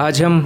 आज हम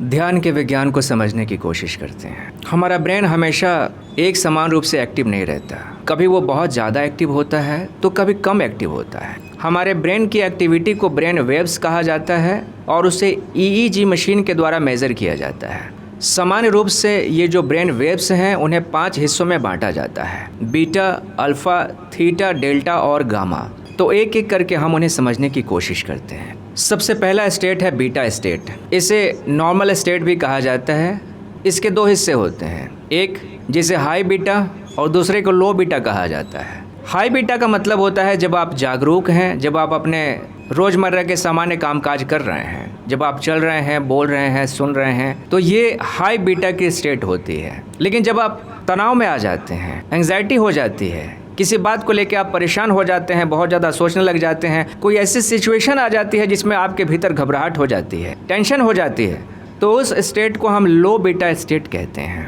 ध्यान के विज्ञान को समझने की कोशिश करते हैं। हमारा ब्रेन हमेशा एक समान रूप से एक्टिव नहीं रहता। कभी वो बहुत ज़्यादा एक्टिव होता है तो कभी कम एक्टिव होता है। हमारे ब्रेन की एक्टिविटी को ब्रेन वेव्स कहा जाता है और उसे ईईजी मशीन के द्वारा मेज़र किया जाता है। सामान्य रूप से ये जो ब्रेन वेव्स हैं उन्हें 5 हिस्सों में बांटा जाता है: बीटा, अल्फ़ा, थीटा, डेल्टा और गामा। तो एक एक करके हम उन्हें समझने की कोशिश करते हैं। सबसे पहला स्टेट है बीटा स्टेट। इसे नॉर्मल स्टेट भी कहा जाता है। इसके 2 हिस्से होते हैं, एक जिसे हाई बीटा और दूसरे को लो बीटा कहा जाता है। हाई बीटा का मतलब होता है जब आप जागरूक हैं, जब आप अपने रोज़मर्रा के सामान्य कामकाज कर रहे हैं, जब आप चल रहे हैं, बोल रहे हैं, सुन रहे हैं, तो ये हाई बीटा की स्टेट होती है। लेकिन जब आप तनाव में आ जाते हैं, एंग्जाइटी हो जाती है, किसी बात को लेकर आप परेशान हो जाते हैं, बहुत ज़्यादा सोचने लग जाते हैं, कोई ऐसी सिचुएशन आ जाती है जिसमें आपके भीतर घबराहट हो जाती है, टेंशन हो जाती है, तो उस स्टेट को हम लो बीटा स्टेट कहते हैं।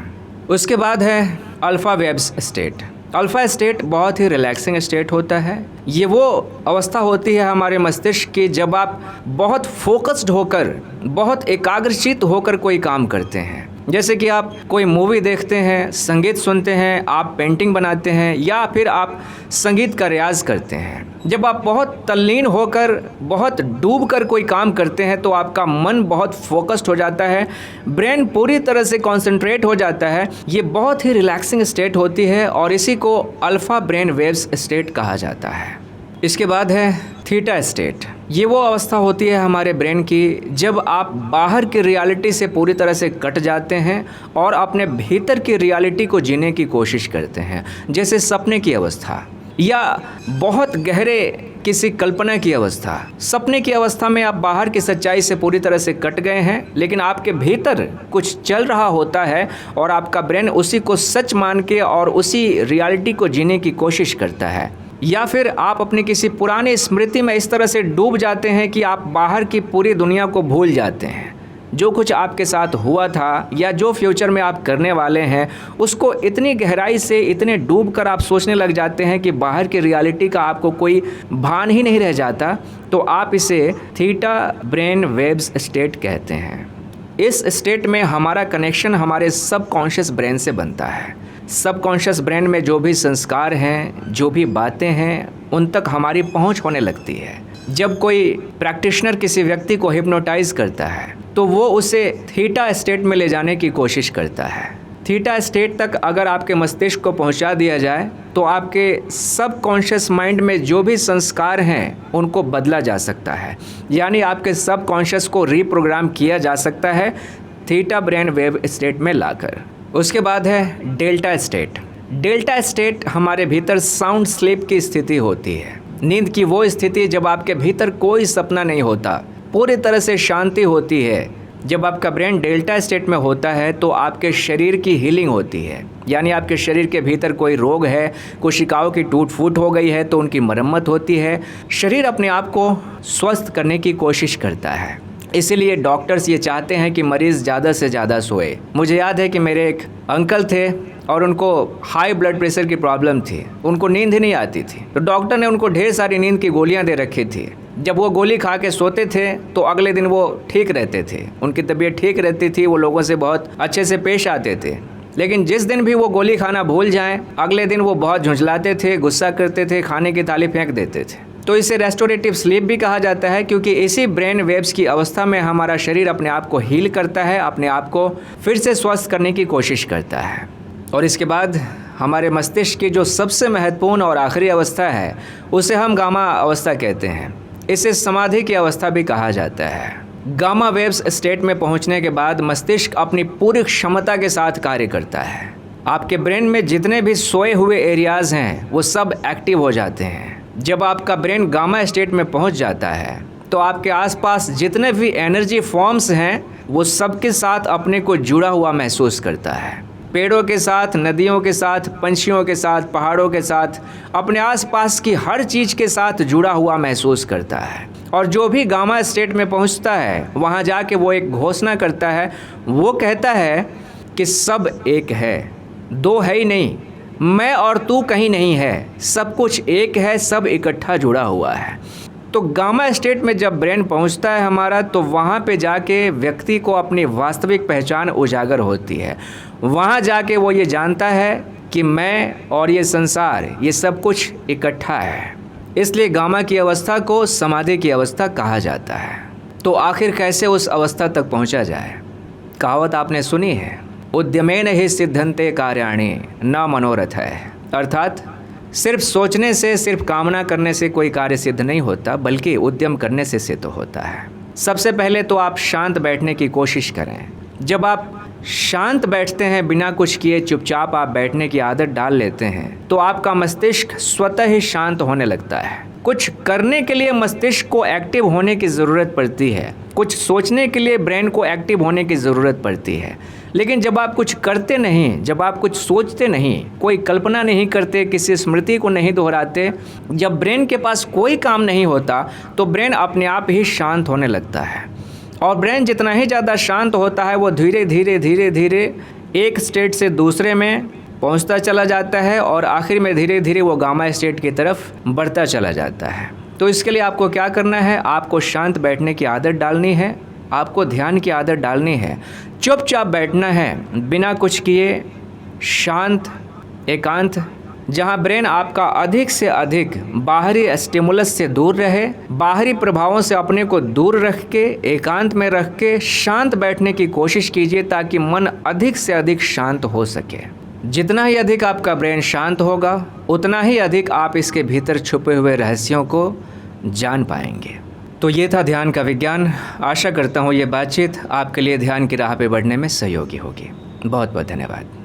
उसके बाद है alpha waves state. Alpha state बहुत ही रिलैक्सिंग स्टेट होता है। ये वो अवस्था होती है हमारे मस्तिष्क की जब आप बहुत फोकस्ड होकर, बहुत एकाग्रचित्त होकर कोई काम करते हैं। जैसे कि आप कोई मूवी देखते हैं, संगीत सुनते हैं, आप पेंटिंग बनाते हैं या फिर आप संगीत का रियाज़ करते हैं। जब आप बहुत तल्लीन होकर, बहुत डूब कर कोई काम करते हैं तो आपका मन बहुत फोकस्ड हो जाता है, ब्रेन पूरी तरह से कॉन्सेंट्रेट हो जाता है। ये बहुत ही रिलैक्सिंग स्टेट होती है और इसी को अल्फ़ा ब्रेन वेव्स स्टेट कहा जाता है। इसके बाद है थीटा स्टेट। ये वो अवस्था होती है हमारे ब्रेन की जब आप बाहर की रियलिटी से पूरी तरह से कट जाते हैं और अपने भीतर की रियलिटी को जीने की कोशिश करते हैं, जैसे सपने की अवस्था या बहुत गहरे किसी कल्पना की अवस्था। सपने की अवस्था में आप बाहर की सच्चाई से पूरी तरह से कट गए हैं, लेकिन आपके भीतर कुछ चल रहा होता है और आपका ब्रेन उसी को सच मान के और उसी रियलिटी को जीने की कोशिश करता है। या फिर आप अपनी किसी पुरानी स्मृति में इस तरह से डूब जाते हैं कि आप बाहर की पूरी दुनिया को भूल जाते हैं। जो कुछ आपके साथ हुआ था या जो फ्यूचर में आप करने वाले हैं, उसको इतनी गहराई से, इतने डूब कर आप सोचने लग जाते हैं कि बाहर की रियलिटी का आपको कोई भान ही नहीं रह जाता। तो आप इसे थीटा ब्रेन वेव्स स्टेट कहते हैं। इस स्टेट में हमारा कनेक्शन हमारे सबकॉन्शियस ब्रेन से बनता है। सबकॉन्शियस ब्रेन में जो भी संस्कार हैं, जो भी बातें हैं, उन तक हमारी पहुंच होने लगती है। जब कोई प्रैक्टिशनर किसी व्यक्ति को हिप्नोटाइज करता है तो वो उसे थीटा स्टेट में ले जाने की कोशिश करता है। थीटा स्टेट तक अगर आपके मस्तिष्क को पहुंचा दिया जाए तो आपके सबकॉन्शियस माइंड में जो भी संस्कार हैं उनको बदला जा सकता है, यानी आपके सबकॉन्शियस को रीप्रोग्राम किया जा सकता है थीटा ब्रेन वेव स्टेट में लाकर। उसके बाद है डेल्टा स्टेट। डेल्टा स्टेट हमारे भीतर साउंड स्लीप की स्थिति होती है। नींद की वो स्थिति जब आपके भीतर कोई सपना नहीं होता, पूरी तरह से शांति होती है। जब आपका ब्रेन डेल्टा स्टेट में होता है तो आपके शरीर की हीलिंग होती है, यानी आपके शरीर के भीतर कोई रोग है, कोशिकाओं की टूट फूट हो गई है तो उनकी मरम्मत होती है। शरीर अपने आप को स्वस्थ करने की कोशिश करता है। इसीलिए डॉक्टर्स ये चाहते हैं कि मरीज़ ज़्यादा से ज़्यादा सोए। मुझे याद है कि मेरे एक अंकल थे और उनको हाई ब्लड प्रेशर की प्रॉब्लम थी, उनको नींद ही नहीं आती थी, तो डॉक्टर ने उनको ढेर सारी नींद की गोलियां दे रखी थी। जब वो गोली खा के सोते थे तो अगले दिन वो ठीक रहते थे, उनकी तबीयत ठीक रहती थी, वो लोगों से बहुत अच्छे से पेश आते थे। लेकिन जिस दिन भी वो गोली खाना भूल जाएं, अगले दिन वो बहुत झुंझलाते थे, गुस्सा करते थे, खाने की थाली फेंक देते थे। तो इसे रेस्टोरेटिव स्लीप भी कहा जाता है, क्योंकि इसी ब्रेन वेव्स की अवस्था में हमारा शरीर अपने आप को हील करता है, अपने आप को फिर से स्वस्थ करने की कोशिश करता है। और इसके बाद हमारे मस्तिष्क की जो सबसे महत्वपूर्ण और आखिरी अवस्था है उसे हम गामा अवस्था कहते हैं। इसे समाधि की अवस्था भी कहा जाता है। गामा वेव्स स्टेट में पहुंचने के बाद मस्तिष्क अपनी पूरी क्षमता के साथ कार्य करता है। आपके ब्रेन में जितने भी सोए हुए एरियाज़ हैं वो सब एक्टिव हो जाते हैं। जब आपका ब्रेन गामा स्टेट में पहुंच जाता है तो आपके आसपास जितने भी एनर्जी फॉर्म्स हैं वो सबके साथ अपने को जुड़ा हुआ महसूस करता है। पेड़ों के साथ, नदियों के साथ, पंछियों के साथ, पहाड़ों के साथ, अपने आसपास की हर चीज़ के साथ जुड़ा हुआ महसूस करता है। और जो भी गामा स्टेट में पहुंचता है वहां जाके वो एक घोषणा करता है, वो कहता है कि सब एक है, दो है ही नहीं, मैं और तू कहीं नहीं है, सब कुछ एक है, सब इकट्ठा जुड़ा हुआ है। तो गामा स्टेट में जब ब्रेन पहुंचता है हमारा, तो वहाँ पे जाके व्यक्ति को अपनी वास्तविक पहचान उजागर होती है। वहाँ जाके वो ये जानता है कि मैं और ये संसार, ये सब कुछ इकट्ठा है। इसलिए गामा की अवस्था को समाधि की अवस्था कहा जाता है। तो आखिर कैसे उस अवस्था तक पहुँचा जाए? कहावत आपने सुनी है, उद्यमेन ही सिद्धन्ते कार्याणि न मनोरथ है। अर्थात सिर्फ सोचने से, सिर्फ कामना करने से कोई कार्य सिद्ध नहीं होता, बल्कि उद्यम करने से सिद्ध होता है। सबसे पहले तो आप शांत बैठने की कोशिश करें। जब आप शांत बैठते हैं, बिना कुछ किए चुपचाप आप बैठने की आदत डाल लेते हैं, तो आपका मस्तिष्क स्वतः ही शांत होने लगता है। कुछ करने के लिए मस्तिष्क को एक्टिव होने की ज़रूरत पड़ती है, कुछ सोचने के लिए ब्रेन को एक्टिव होने की ज़रूरत पड़ती है। लेकिन जब आप कुछ करते नहीं, जब आप कुछ सोचते नहीं, कोई कल्पना नहीं करते, किसी स्मृति को नहीं दोहराते, जब ब्रेन के पास कोई काम नहीं होता, तो ब्रेन अपने आप ही शांत होने लगता है। और ब्रेन जितना ही ज़्यादा शांत होता है, वो धीरे धीरे धीरे धीरे एक स्टेट से दूसरे में पहुंचता चला जाता है और आखिर में धीरे धीरे वो गामा स्टेट की तरफ बढ़ता चला जाता है। तो इसके लिए आपको क्या करना है? आपको शांत बैठने की आदत डालनी है, आपको ध्यान की आदत डालनी है। चुपचाप बैठना है, बिना कुछ किए, शांत, एकांत, जहां ब्रेन आपका अधिक से अधिक बाहरी स्टिमुलस से दूर रहे, बाहरी प्रभावों से अपने को दूर रख के, एकांत में रख के शांत बैठने की कोशिश कीजिए, ताकि मन अधिक से अधिक शांत हो सके। जितना ही अधिक आपका ब्रेन शांत होगा, उतना ही अधिक आप इसके भीतर छुपे हुए रहस्यों को जान पाएंगे। तो ये था ध्यान का विज्ञान। आशा करता हूँ ये बातचीत आपके लिए ध्यान की राह पे बढ़ने में सहयोगी होगी। बहुत बहुत धन्यवाद।